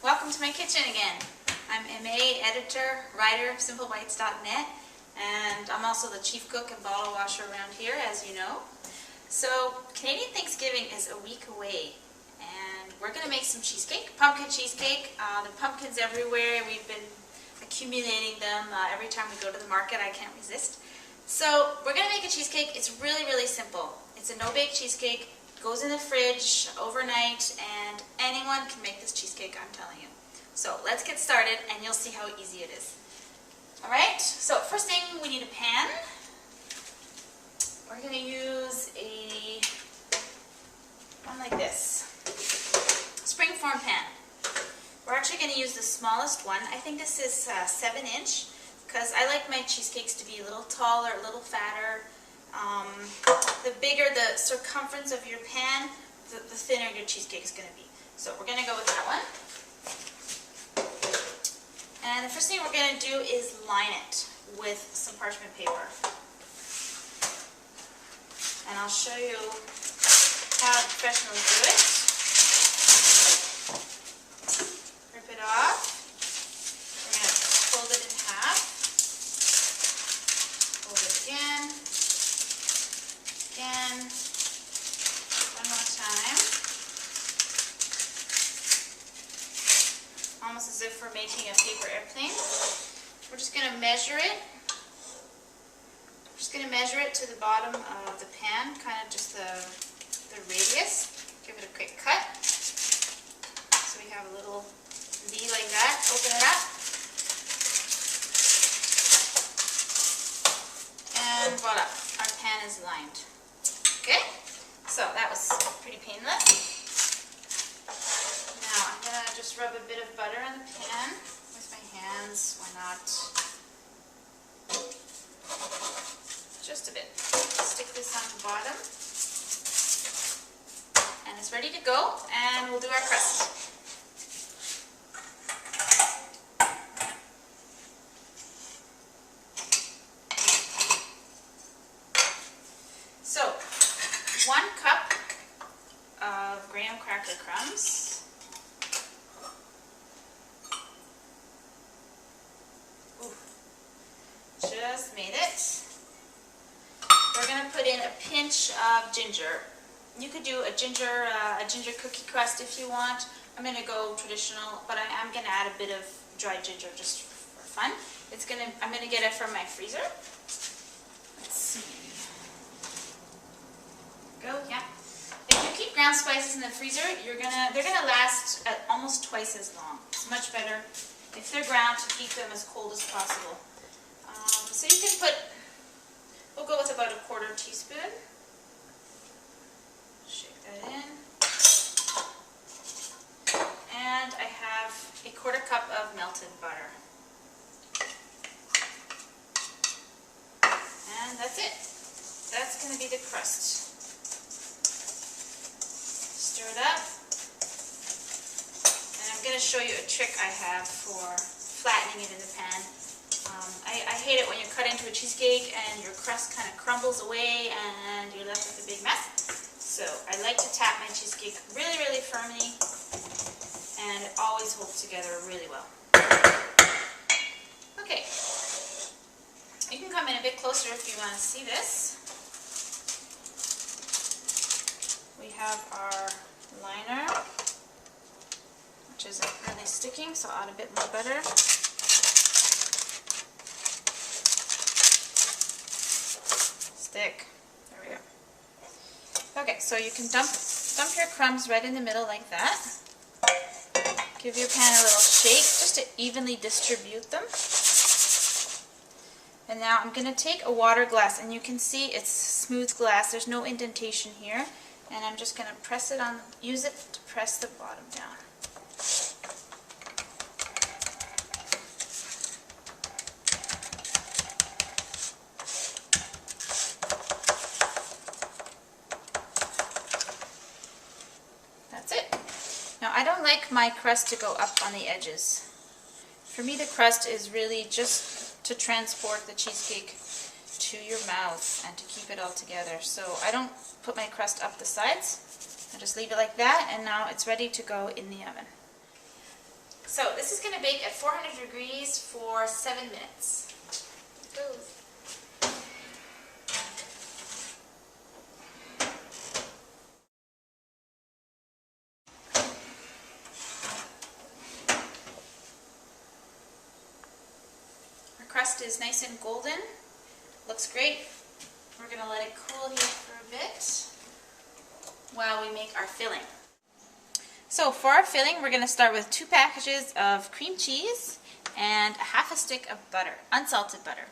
welcome to my kitchen again. I'm Aimee, editor, writer of SimpleBites.net, and I'm also the chief cook and bottle washer around here, as you know. So, Canadian Thanksgiving is a week away, and we're going to make some cheesecake, pumpkin cheesecake. The pumpkins everywhere, we've been accumulating them every time we go to the market. I can't resist. So, we're going to make a cheesecake. It's really, really simple. It's a no-bake cheesecake. Goes in the fridge overnight, and anyone can make this cheesecake, I'm telling you. So let's get started, and you'll see how easy it is. Alright, so first thing, we need a pan. We're going to use one like this, springform pan. We're actually going to use the smallest one. I think this is 7-inch, because I like my cheesecakes to be a little taller, a little fatter. The bigger the circumference of your pan, the thinner your cheesecake is going to be. So we're going to go with that one. And the first thing we're going to do is line it with some parchment paper. And I'll show you how professionals do it. Rip it off. We're going to fold it in half. Fold it again. Again, one more time, almost as if we're making a paper airplane. We're just going to measure it. We're just going to measure it to the bottom of the pan, kind of just the radius. Give it a quick cut. So we have a little V like that. Open it up. And voila, our pan is lined. Okay, so that was pretty painless. Now I'm going to just rub a bit of butter on the pan with my hands. Why not? Just a bit. Stick this on the bottom. And it's ready to go, and we'll do our crust. So, 1 cup of graham cracker crumbs. Ooh, just made it. We're going to put in a pinch of ginger. You could do a ginger cookie crust if you want. I'm going to go traditional, but I'm going to add a bit of dried ginger just for fun. I'm going to get it from my freezer. Let's see. Go, yeah. If you keep ground spices in the freezer, they're gonna last almost twice as long. It's much better if they're ground to keep them as cold as possible. So you can we'll go with about a 1/4 teaspoon. Shake that in. And I have a 1/4 cup of melted butter. And that's it. That's going to be the crust. Stir it up, and I'm going to show you a trick I have for flattening it in the pan. I hate it when you cut into a cheesecake and your crust kind of crumbles away and you're left with a big mess. So I like to tap my cheesecake really, really firmly, and it always holds together really well. Okay, you can come in a bit closer if you want to see this. We have our liner, which isn't really sticking, so I'll add a bit more butter. Stick. There we go. Okay, so you can dump your crumbs right in the middle like that. Give your pan a little shake just to evenly distribute them. And now I'm going to take a water glass, and you can see it's smooth glass. There's no indentation here. And I'm just going to use it to press the bottom down. That's it. Now I don't like my crust to go up on the edges. For me, the crust is really just to transport the cheesecake to your mouth and to keep it all together. So I don't put my crust up the sides. I just leave it like that, and now it's ready to go in the oven. So this is going to bake at 400 degrees for 7 minutes. Here it goes. Our crust is nice and golden. Looks great. We're going to let it cool here for a bit while we make our filling. So for our filling, we're going to start with 2 packages of cream cheese and a half a stick of butter, unsalted butter.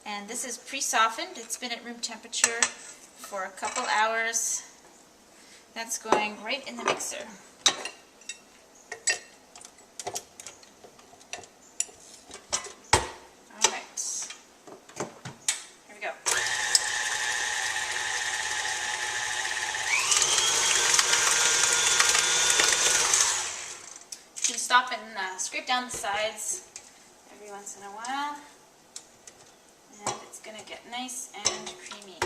And this is pre-softened. It's been at room temperature for a couple hours. That's going right in the mixer. Alright, here we go. You can stop and scrape down the sides every once in a while, and it's going to get nice and creamy.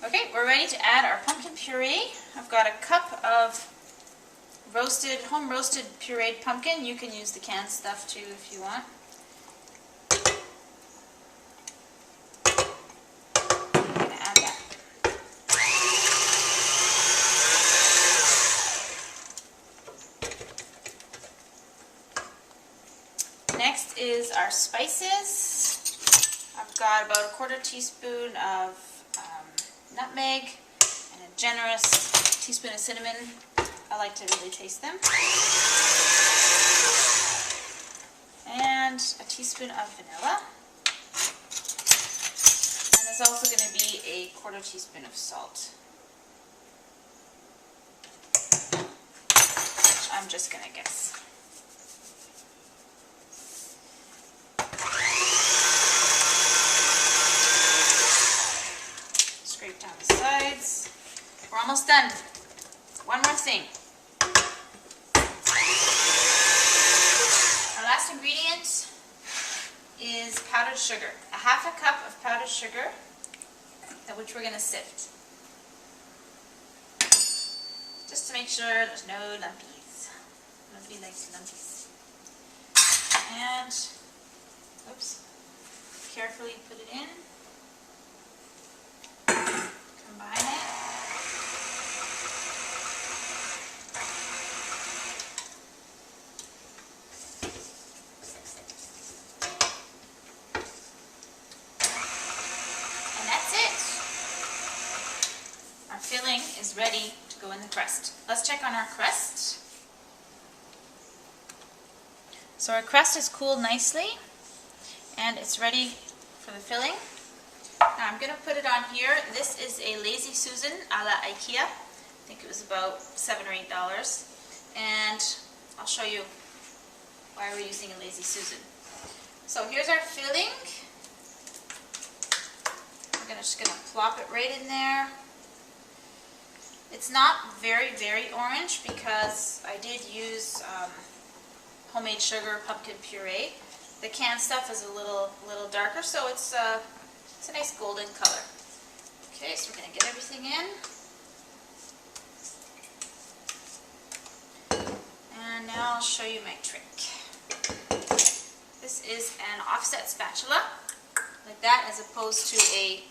Okay, we're ready to add our pumpkin puree. I've got a cup of home roasted pureed pumpkin. You can use the canned stuff too if you want. I'm going to add that. Next is our spices. I've got about a 1/4 teaspoon of nutmeg and a generous teaspoon of cinnamon. I like to really taste them. And a teaspoon of vanilla. And there's also going to be a 1/4 teaspoon of salt. Which I'm just going to guess. Scrape down the sides. We're almost done. One more thing. Our last ingredient is powdered sugar. A half a cup of powdered sugar, which we're going to sift. Just to make sure there's no lumpies. Nobody likes lumpies. And, oops, carefully put it in. Combine it. And that's it. Our filling is ready to go in the crust. Let's check on our crust. So our crust is cooled nicely and it's ready for the filling. Now I'm going to put it on here. This is a Lazy Susan a la IKEA. I think it was about $7 or $8. And I'll show you why we're using a Lazy Susan. So here's our filling. We're just going to plop it right in there. It's not very, very orange because I did use homemade sugar pumpkin puree. The canned stuff is a little darker, so it's a nice golden color. Okay, so we're going to get everything in. And now I'll show you my trick. This is an offset spatula, like that, as opposed to a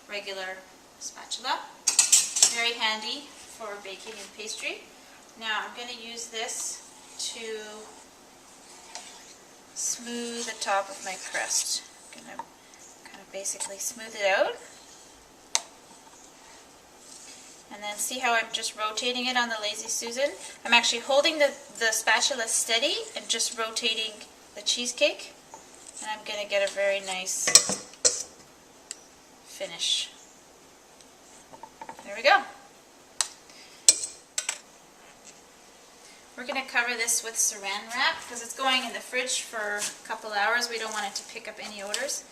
regular spatula. Very handy for baking and pastry. Now I'm going to use this to smooth the top of my crust. I'm going to kind of basically smooth it out. And then see how I'm just rotating it on the Lazy Susan? I'm actually holding the spatula steady and just rotating the cheesecake. And I'm going to get a very nice finish. There we go. We're going to cover this with saran wrap because it's going in the fridge for a couple hours. We don't want it to pick up any odors.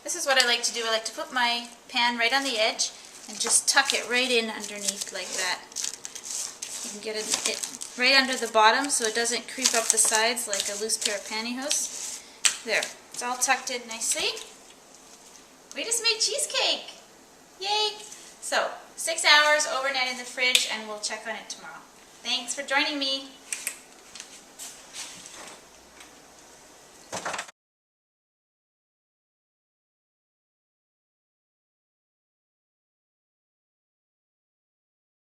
This is what I like to do. I like to put my pan right on the edge and just tuck it right in underneath like that. You can get it right under the bottom so it doesn't creep up the sides like a loose pair of pantyhose. There, it's all tucked in nicely. We just made cheesecake! Yay! So, 6 6 hours overnight in the fridge, and we'll check on it tomorrow. Thanks for joining me.